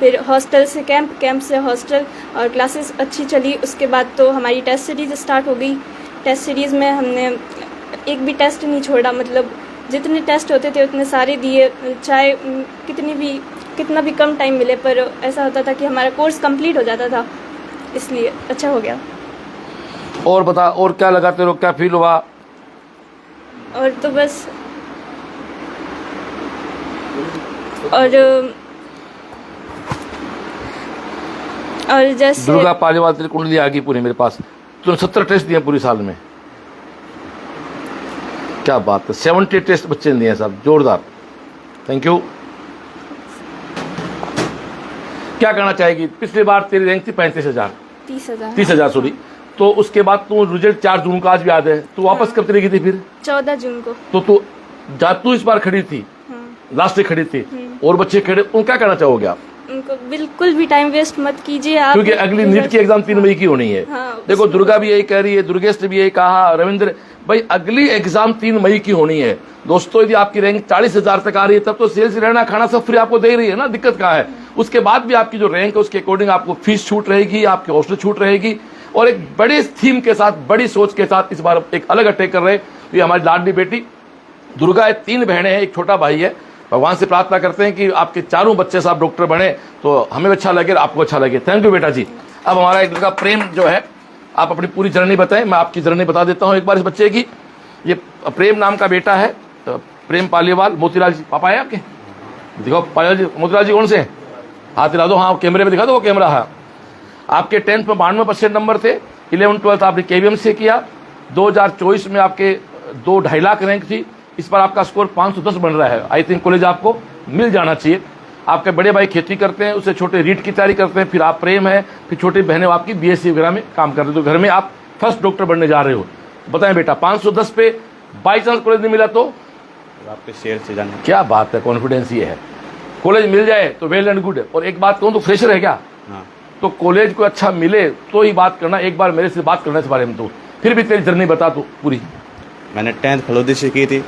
फिर हॉस्टल से कैंप से हॉस्टल और क्लासेस अच्छी चली। उसके बाद तो हमारी टेस्ट सीरीज़ स्टार्ट हो गई। टेस्ट सीरीज़ में हमने एक भी टेस्ट नहीं छोड़ा, मतलब जितने टेस्ट होते थे उतने सारे दिए, चाहे कितना भी कम टाइम मिले, पर ऐसा होता था कि हमारा कोर्स कंप्लीट हो जाता था, इसलिए अच्छा हो गया। और बता, और क्या लगाते रहो, क्या फील हुआ? और तो बस और जैसे दुर्गा पालीवाल तेरी कुंडली आ गई पूरी मेरे पास। तूने 70 टेस्ट दिए पूरी साल में, क्या बात है। 70 टेस्ट बच्चे ने दिए साहब, जोरदार। Thank you. क्या कहना चाहेगी? पिछली बार तेरी रैंक थी 35,000 30,000 सॉरी। तो उसके बाद तू रिजल्ट 4 जून का आज भी याद है, तू वापस कब चलेगी थी फिर? 14 जून को। तो तू जातू इस बार खड़ी थी, लास्ट में खड़ी थी, और बच्चे खड़े, उनको क्या कहना चाहोगे आप? उनको बिल्कुल भी टाइम वेस्ट मत कीजिए आप, क्योंकि अगली नीट की एग्जाम 3 मई की होनी है। हाँ, देखो दुर्गा भी यही कह रही है, दुर्गेश ने भी यही कहा, रविंद्र भाई अगली एग्जाम 3 मई की होनी है। दोस्तों यदि आपकी रैंक 40,000 तक आ रही है तब तो सीएलसी रहना खाना सब फ्री आपको दे रही है ना, दिक्कत कहाँ है? उसके बाद भी आपकी जो रैंक है उसके अकॉर्डिंग आपको फीस छूट रहेगी, आपके हॉस्टल छूट रहेगी, और एक बड़े थीम के साथ, बड़ी सोच के साथ इस बार एक अलग अटैक कर रहे हैं। ये हमारी लाडली बेटी दुर्गा है, 3 बहनें हैं, एक छोटा भाई है। भगवान से प्रार्थना करते हैं कि आपके चारों बच्चे साहब डॉक्टर बने तो हमें अच्छा लगे, आपको अच्छा लगे। थैंक यू बेटा जी। अब हमारा एक लड़का प्रेम जो है, आप अपनी पूरी जर्नी बताएं, मैं आपकी जर्नी बता देता हूं एक बार इस बच्चे की। ये प्रेम नाम का बेटा है, तो प्रेम पालीवाल। मोतीलाल जी पापा है आपके? दिखाओ पालीवाल जी, मोतीलाल जी कौन से? हाथ दिला दो, हाँ कैमरे में दिखा दो, वो कैमरा है। आपके 10th में 92% नंबर थे, 11th-12th आपने केवीएम से किया। 2024 में आपके 2-2.5 लाख रैंक थी, इस पर आपका स्कोर 510 बन रहा है। आई थिंक कॉलेज आपको मिल जाना चाहिए। आपके बड़े भाई खेती करते हैं, उससे छोटे रीट की तैयारी करते हैं, फिर आप प्रेम है, फिर छोटी बहनें आपकी बीएससी वगैरह में काम कर रहे हो, तो घर में आप फर्स्ट डॉक्टर बनने जा रहे हो। बताएं बेटा, 510 पे बाई चांस कॉलेज नहीं मिला तो आपके शेयर से जाना। क्या बात है, कॉन्फिडेंस ये है। कॉलेज मिल जाए तो वेल एंड गुड है। और एक बात कहूँ तो फ्रेशर है क्या? हाँ। तो कॉलेज को अच्छा मिले तो ही बात करना, एक बार मेरे से बात करना इस बारे में। तो फिर भी तेरी जर्नी बता तू पूरी। मैंने 10th फलोदी से की थी,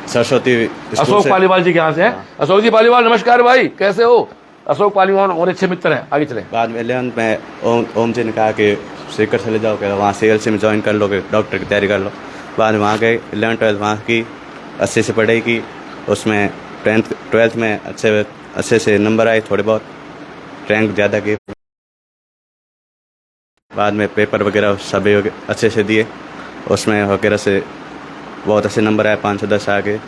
सरस्वती अशोक पालीवाल जी के यहाँ से हैं। अशोक जी पालीवाल, नमस्कार भाई, कैसे हो? अशोक पालीवाल और अच्छे मित्र हैं, आगे चलें। बाद में 11th में ओम जी ने कहा कि सीकर चले जाओ, क्या वहाँ सीएलसी में ज्वाइन कर लोगे, डॉक्टर की तैयारी कर लो। बाद में वहाँ गए, 11th-12th वहाँ की, अच्छे से पढ़ाई की, उसमें 10th-12th में अच्छे से नंबर आए, थोड़े बहुत रैंक ज़्यादा किए। बाद में पेपर वगैरह सभी अच्छे से दिए, उसमें वगैरह से बहुत अच्छे नंबर आए, 510 आ गए।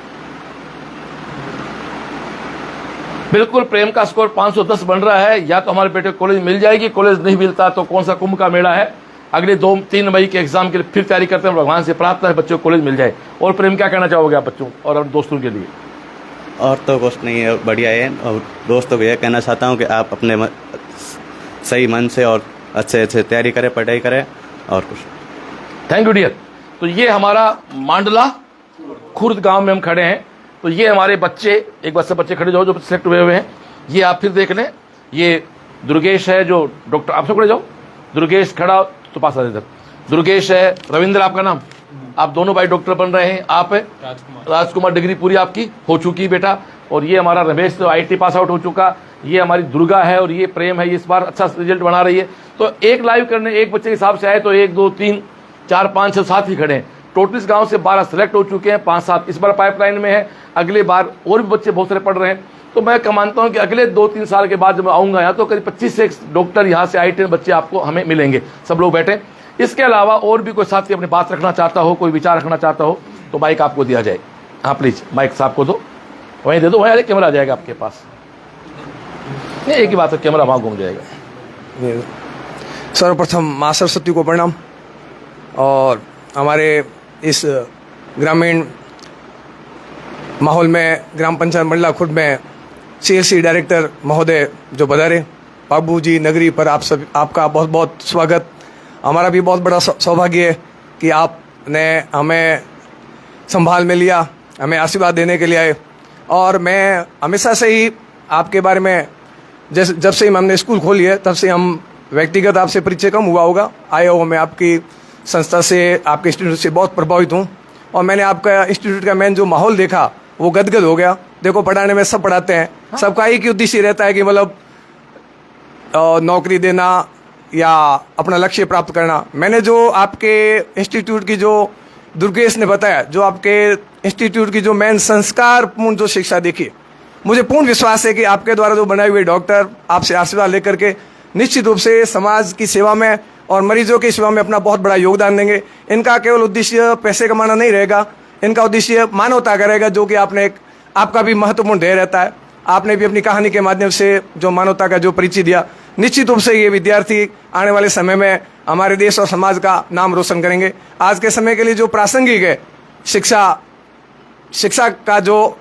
बिल्कुल, प्रेम का स्कोर 510 बन रहा है। या तो हमारे बेटे को कॉलेज मिल जाएगी, कॉलेज नहीं मिलता तो कौन सा कुंभ का मेला है। अगले 2-3 मई के एग्जाम के लिए फिर तैयारी करते हैं, भगवान से प्रार्थना है बच्चों को कॉलेज मिल जाए। और प्रेम क्या कहना चाहोगे आप बच्चों और दोस्तों के लिए? और तो कुछ नहीं है, बढ़िया है। और दोस्तों को यह कहना चाहता हूँ कि आप अपने सही मन से और अच्छे अच्छे तैयारी करें, पढ़ाई करें, और कुछ। Thank you dear. तो ये हमारा मांडला खुर्द गांव में हम खड़े हैं। तो ये हमारे बच्चे, एक बार सब बच्चे खड़े जाओ जो सिलेक्ट हुए हैं। ये आप फिर देख लें, ये दुर्गेश है जो डॉक्टर, आप सब खड़े जाओ। दुर्गेश खड़ा तो पास आ इधर। दुर्गेश है, रविंद्र आपका नाम, आप दोनों भाई डॉक्टर बन रहे हैं। आप है राजकुमार, डिग्री पूरी आपकी हो चुकी बेटा। और ये हमारा रमेश तो आईटी पास आउट हो चुका। ये हमारी दुर्गा है और ये प्रेम है, ये इस बार अच्छा रिजल्ट बना रही है। तो एक लाइव करने एक बच्चे के हिसाब से आए तो 1 2 3 4 5 6 7 ही खड़े हैं। टोटल इस गांव से 12 सेलेक्ट हो चुके हैं, 5-7 इस बार पाइपलाइन में है। अगले बार और भी बच्चे बहुत सारे पढ़ रहे हैं। तो मैं मानता हूं कि अगले 2-3 साल के बाद जब मैं आऊंगा यहाँ तो करीब 25 से डॉक्टर यहाँ से आईटी बच्चे आपको हमें मिलेंगे। सब लोग बैठे। इसके अलावा और भी कोई साथी अपनी बात रखना चाहता हो, कोई विचार रखना चाहता हो तो माइक आपको दिया जाए। हाँ प्लीज माइक साहब को दो, वहीं दे दो, वहीं कैमरा आ जाएगा आपके पास। नहीं, एक ही बात है, कैमरा वहां घूम जाएगा। सर्वप्रथम माँ सरस्वती को प्रणाम। और हमारे इस ग्रामीण माहौल में ग्राम पंचायत मंडला खुर्द में सीएलसी डायरेक्टर महोदय जो पधारे, बाबू जी नगरी पर आप सब, आपका बहुत बहुत स्वागत। हमारा भी बहुत बड़ा सौभाग्य है कि आपने हमें संभाल में लिया, हमें आशीर्वाद देने के लिए आए। और मैं हमेशा से ही आपके बारे में, जैसे जब से हमने स्कूल खोली है तब से हम व्यक्तिगत आपसे परिचय कम हुआ होगा, आया हुआ मैं आपकी संस्था से, आपके इंस्टीट्यूट से बहुत प्रभावित हूँ। और मैंने आपका इंस्टीट्यूट का मैन जो माहौल देखा वो गदगद हो गया। देखो पढ़ाने में सब पढ़ाते हैं, सबका एक ही उद्देश्य रहता है कि मतलब नौकरी देना या अपना लक्ष्य प्राप्त करना। मैंने जो आपके इंस्टीट्यूट की, जो दुर्गेश ने बताया, जो आपके इंस्टीट्यूट की जो मेन संस्कारपूर्ण जो शिक्षा देखी, मुझे पूर्ण विश्वास है कि आपके द्वारा जो बनाए हुए डॉक्टर आपसे आशीर्वाद लेकर के निश्चित रूप से समाज की सेवा में और मरीजों की सेवा में अपना बहुत बड़ा योगदान देंगे। इनका केवल उद्देश्य पैसे कमाना नहीं रहेगा, इनका उद्देश्य मानवता का रहेगा, जो कि आपका भी महत्वपूर्ण ध्येय रहता है। आपने भी अपनी कहानी के माध्यम से जो मानवता का जो परिचय दिया, निश्चित रूप से ये विद्यार्थी आने वाले समय में हमारे देश और समाज का नाम रोशन करेंगे। आज के समय के लिए जो प्रासंगिक है शिक्षा का, जो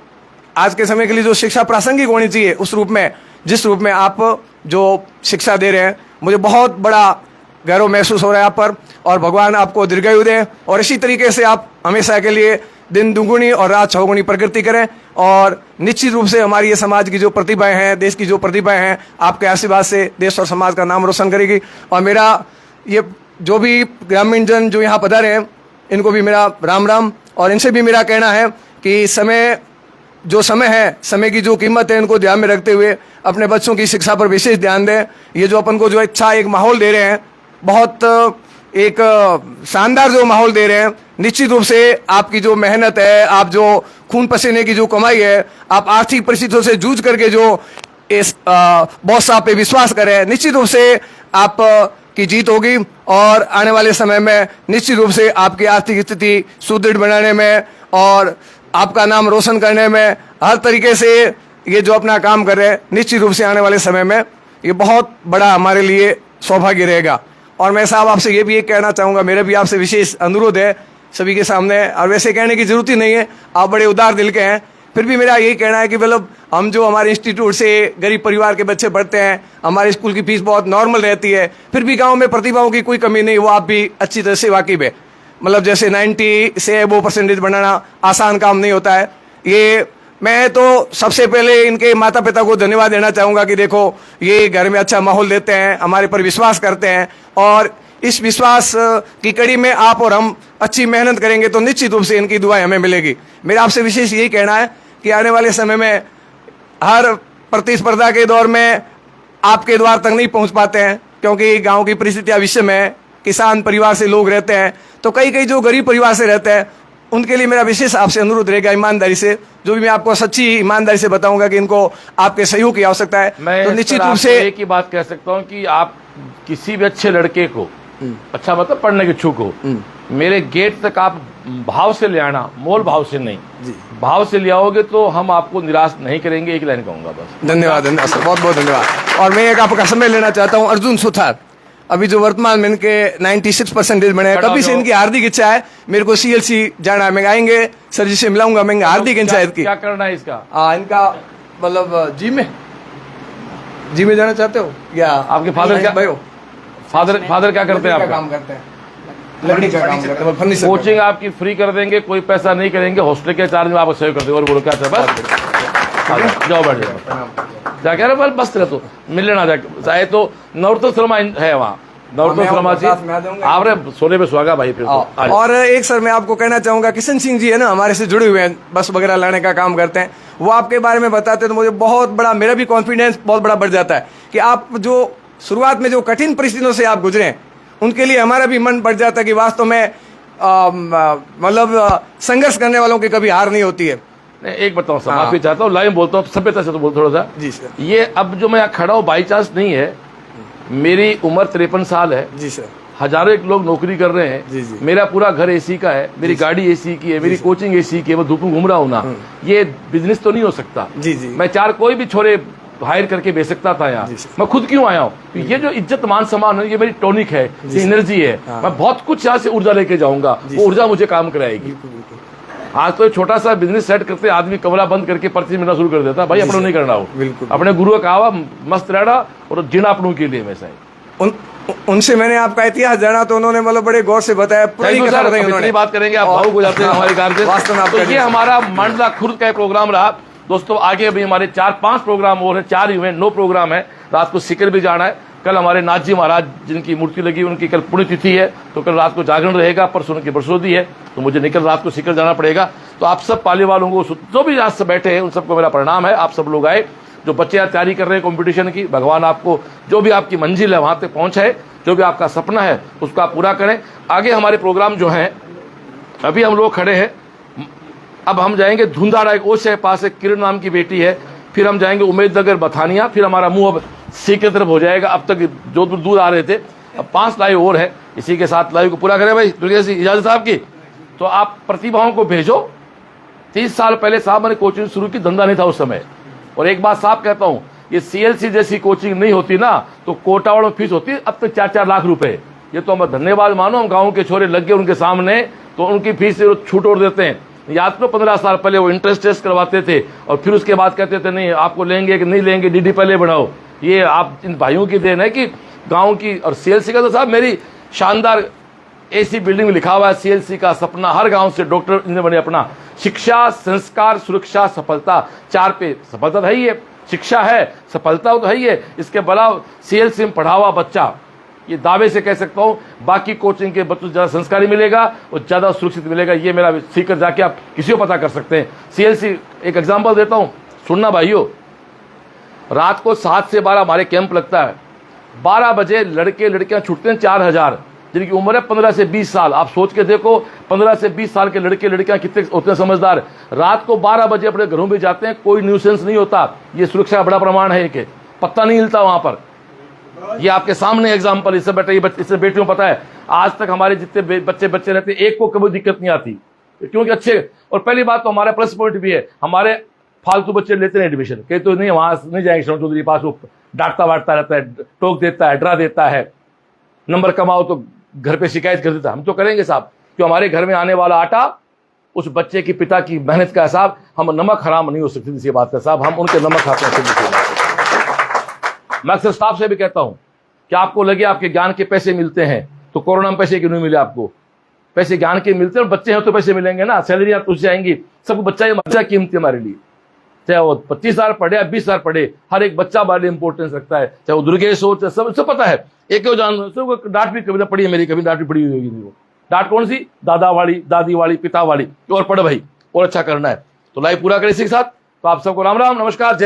आज के समय के लिए जो शिक्षा प्रासंगिक होनी चाहिए, उस रूप में, जिस रूप में आप जो शिक्षा दे रहे हैं, मुझे बहुत बड़ा गर्व महसूस हो रहा है आप पर। और भगवान आपको दीर्घायु दें और इसी तरीके से आप हमेशा के लिए दिन दुगुनी और रात चौगुनी प्रगति करें। और निश्चित रूप से हमारी ये समाज की जो प्रतिभाएं हैं, देश की जो प्रतिभाएं हैं, आपके आशीर्वाद से देश और समाज का नाम रोशन करेगी। और मेरा ये जो भी ग्रामीण जन जो यहाँ पधारे हैं, इनको भी मेरा राम राम। और इनसे भी मेरा कहना है कि समय है, समय की जो कीमत है, इनको ध्यान में रखते हुए अपने बच्चों की शिक्षा पर विशेष ध्यान दें। ये जो अपन को जो अच्छा एक माहौल दे रहे हैं, बहुत एक शानदार जो माहौल दे रहे हैं, निश्चित रूप से आपकी जो मेहनत है, आप जो खून पसीने की जो कमाई है, आप आर्थिक परिस्थितियों से जूझ करके जो इस बॉस साहब पे विश्वास करें, निश्चित रूप से आप की जीत होगी। और आने वाले समय में निश्चित रूप से आपकी आर्थिक स्थिति सुदृढ़ बनाने में और आपका नाम रोशन करने में हर तरीके से ये जो अपना काम कर रहे हैं, निश्चित रूप से आने वाले समय में ये बहुत बड़ा हमारे लिए सौभाग्य रहेगा। और मैं साहब आपसे ये भी एक कहना चाहूँगा, मेरा भी आपसे विशेष अनुरोध है सभी के सामने, और वैसे कहने की जरूरत ही नहीं है, आप बड़े उदार दिल के हैं, फिर भी मेरा यही कहना है कि मतलब हम जो हमारे इंस्टीट्यूट से गरीब परिवार के बच्चे पढ़ते हैं, हमारे स्कूल की फीस बहुत नॉर्मल रहती है, फिर भी गांव में प्रतिभाओं की कोई कमी नहीं, वो आप भी अच्छी तरह से वाकिफ है। मतलब जैसे 90 से वो परसेंटेज बनाना आसान काम नहीं होता है। ये मैं तो सबसे पहले इनके माता पिता को धन्यवाद देना चाहूँगा कि देखो ये घर में अच्छा माहौल देते हैं, हमारे पर विश्वास करते हैं, और इस विश्वास की कड़ी में आप और हम अच्छी मेहनत करेंगे तो निश्चित रूप से इनकी दुआएं हमें मिलेगी। मेरा आपसे विशेष यही कहना है कि आने वाले समय में हर प्रतिस्पर्धा के दौर में आपके द्वार तक नहीं पहुंच पाते हैं, क्योंकि गांव की परिस्थितियां विषम है, किसान परिवार से लोग रहते हैं, तो कई जो गरीब परिवार से रहते हैं, उनके लिए मेरा विशेष आपसे अनुरोध रहेगा ईमानदारी से, जो भी मैं आपको सच्ची ईमानदारी से बताऊंगा कि इनको आपके सहयोग की आवश्यकता है। मैं तो निश्चित रूप से एक ही बात कह सकता हूं कि आप किसी भी अच्छे लड़के को, अच्छा मतलब पढ़ने के इच्छुक हो, मेरे गेट तक आप भाव से ले आना, मोल भाव से नहीं, भाव से ले आओगे तो हम आपको निराश नहीं करेंगे। एक लाइन कहूंगा बस। धन्यवाद सर, बहुत बहुत धन्यवाद। और मैं एक आपका समय लेना चाहता हूँ, अर्जुन सुथार अभी जो वर्तमान में इनके 96% बने हैं, कभी से इनकी हार्दिक इच्छा है मेरे को CLC जाना है, मैं आएंगे सर जी से मिलाऊंगा, मैं हार्दिक इच्छा है इसकी। क्या करना है इसका? इनका मतलब जी में जाना चाहते हो या आपके फादर क्या भाई हो? फादर क्या करते हैं? काम करते हैं, लकड़ी का काम करते हैं, फर्नीचर। कोचिंग आपकी फ्री कर देंगे, कोई पैसा नहीं करेंगे, हॉस्टल के चार्ज में आपको सेव कर देंगे। और बोलो क्या था? बस जाओ बैठ जाओ, जाके अरे बस रहे तो मिल लेना जाके, चाहे तो नवरत्न शर्मा है वहाँ, नवरत्न शर्मा जी आप सोने पे सुहागा भाई। फिर और एक सर मैं आपको कहना चाहूंगा, किशन सिंह जी है ना, हमारे से जुड़े हुए हैं, बस वगैरह लाने का काम करते हैं, वो आपके बारे में बताते हैं तो मुझे बहुत बड़ा, मेरा भी कॉन्फिडेंस बहुत बड़ा बढ़ जाता है कि आप जो शुरुआत में जो कठिन परिस्थितियों से आप गुजरे, उनके लिए हमारा भी मन बढ़ जाता है कि वास्तव में मतलब संघर्ष करने वालों की कभी हार नहीं होती है। एक बताऊं सर, माफी चाहता हूँ, लाइव बोलता हूँ, सभ्यता से तो बोल थोड़ा सा जी सर। ये अब जो मैं यहाँ खड़ा हूँ बाई चांस नहीं है, मेरी उम्र 53 साल है जी सर। हजारों एक लोग नौकरी कर रहे हैं जी जी। मेरा पूरा घर AC का है, मेरी गाड़ी AC की है, मेरी कोचिंग AC की है, मैं धूप में घूम रहा हूँ ना, ये बिजनेस तो नहीं हो सकता। जी जी। मैं 4 कोई भी छोरे हायर करके बेच सकता था यहाँ, मैं खुद क्यों आया हूँ? तो ये जो इज्जत मान सम्मान है, ये मेरी टॉनिक है, ये एनर्जी है, मैं बहुत कुछ यहाँ से ऊर्जा लेके जाऊंगा, वो ऊर्जा मुझे काम कराएगी। आज तो छोटा सा बिजनेस सेट करते आदमी कमरा बंद करके पर्ची मिलना शुरू कर देता, भाई अपनों नहीं करना हो, अपने गुरु का कहा मस्त रहना और जीना अपनों के लिए। वैसा है उनसे मैंने आपका इतिहास जाना तो उन्होंने मतलब बड़े गौर से बताया, पूरी बात करेंगे, आप भावुक हो जाते हैं हमारे काम से। तो ये हमारा मंडला खुर्द का प्रोग्राम रहा दोस्तों। आगे भी हमारे 4-5 प्रोग्राम और है, 4 ही हुए, 9 प्रोग्राम है। रात को सिकर भी जाना है, कल हमारे नाथ जी महाराज जिनकी मूर्ति लगी उनकी कल पुण्यतिथि है, तो कल रात को जागरण रहेगा, परसों की बरसोदी है, तो मुझे निकल रात को सिकर जाना पड़ेगा। तो आप सब पाली वालों को जो भी आज से बैठे हैं उन सबको मेरा प्रणाम है। आप सब लोग आए, जो बच्चे यहाँ तैयारी कर रहे हैं कॉम्पिटिशन की, भगवान आपको जो भी आपकी मंजिल है वहाँ तक पहुँचाए, जो भी आपका सपना है उसको आप पूरा करें। आगे हमारे प्रोग्राम जो हैं, अभी हम लोग खड़े हैं, अब हम जाएंगे धुंधारा, एक ओश है पास, एक किरण नाम की बेटी है, फिर हम जाएंगे उम्मेदनगर बथानिया, फिर हमारा मुंह अब सी की तरफ हो जाएगा। अब तक जोधपुर दूर आ रहे थे, अब 5 लाइव और है, इसी के साथ लाइव को पूरा करें भाई। दुर्गा जी इजाजत साहब की, तो आप प्रतिभाओं को भेजो। 30 साल पहले साहब मैंने कोचिंग शुरू की, धंधा नहीं था उस समय। और एक बात साफ कहता हूँ, ये CLC जैसी कोचिंग नहीं होती ना तो कोटावाड़ में फीस होती अब तक 4-4 लाख रुपए। ये तो हम धन्यवाद मानो, हम गाँव के छोरे लग गए उनके सामने, तो उनकी फीस से छूट और देते हैं। याद तो 15 साल पहले वो इंटरेस्ट टेस्ट करवाते थे और फिर उसके बाद कहते थे नहीं आपको लेंगे कि नहीं लेंगे, DD पहले बढ़ाओ। ये आप इन भाइयों की देन है कि गांव की, और CLC का तो साहब मेरी शानदार ऐसी बिल्डिंग में लिखा हुआ है सीएलसी का सपना हर गांव से डॉक्टर इंजीनियर बने अपना। शिक्षा, संस्कार, सुरक्षा, सफलता, 4 पे सफलता तो है ही है, शिक्षा है, सफलता तो है ही है, इसके अलावा सीएलसी में पढ़ा हुआ बच्चा, ये दावे से कह सकता हूं बाकी कोचिंग के बच्चों से ज़्यादा संस्कारी मिलेगा और ज़्यादा सुरक्षित मिलेगा। ये मेरा सीकर जाके आप किसी को पता कर सकते हैं। सीएलसी एक एग्जांपल देता हूं, सुनना भाइयों, रात को 7 से 12 हमारे कैंप लगता है। 12 बजे लड़के लड़कियां छूटते हैं 4000, जिनकी उम्र है 15 से 20 साल। आप सोच के देखो 15 से 20 साल के लड़के लड़कियां कितने होते हैं समझदार। रात को 12 बजे अपने घरों में जाते हैं, कोई न्यूसेंस नहीं होता। ये सुरक्षा का बड़ा प्रमाण है कि पत्ता नहीं हिलता वहां पर। ये आपके सामने एग्जाम्पल, इससे बेटा इससे बेटियों पता है आज तक हमारे जितने बच्चे रहते हैं एक को कभी दिक्कत नहीं आती, क्योंकि अच्छे। और पहली बात तो हमारा प्लस पॉइंट भी है, हमारे फालतू बच्चे लेते हैं एडमिशन, कहते तो नहीं वहां नहीं जाएंगे शरण चौधरी पास, वो डांटता वाटता रहता है, टोक देता है, डरा देता है, नंबर कमाओ तो घर पे शिकायत कर देता। हम तो करेंगे साहब, क्यों हमारे घर में आने वाला आटा उस बच्चे की पिता की मेहनत का साहब, हम नमक हराम नहीं हो सकती इसी बात का साहब, हम उनके नमक खाते हैं। मैं अक्सर स्टाफ से भी कहता हूं कि आपको लगे आपके ज्ञान के पैसे मिलते हैं तो कोरोना में पैसे क्यों नहीं मिले आपको? पैसे ज्ञान के मिलते हैं, बच्चे हैं तो पैसे मिलेंगे ना, सैलरी आप तुझसे आएंगी। सब बच्चा कीमती हमारे लिए, चाहे वो 25,000 पढ़े या 20,000 पढ़े, हर एक बच्चा हमारे इंपॉर्टेंस रखता है, चाहे वो दुर्गेश हो, चाहे सब पता है। एक जान डांट भी कभी पड़ी है मेरी, कभी डांट भी पड़ी हुई होगी। वो डांट कौन सी? दादा वाली, दादी वाली, पिता वाली, और पढ़ भाई और अच्छा करना है। तो लाइव पूरा करें इसी के साथ। तो आप सबको राम राम, नमस्कार, जय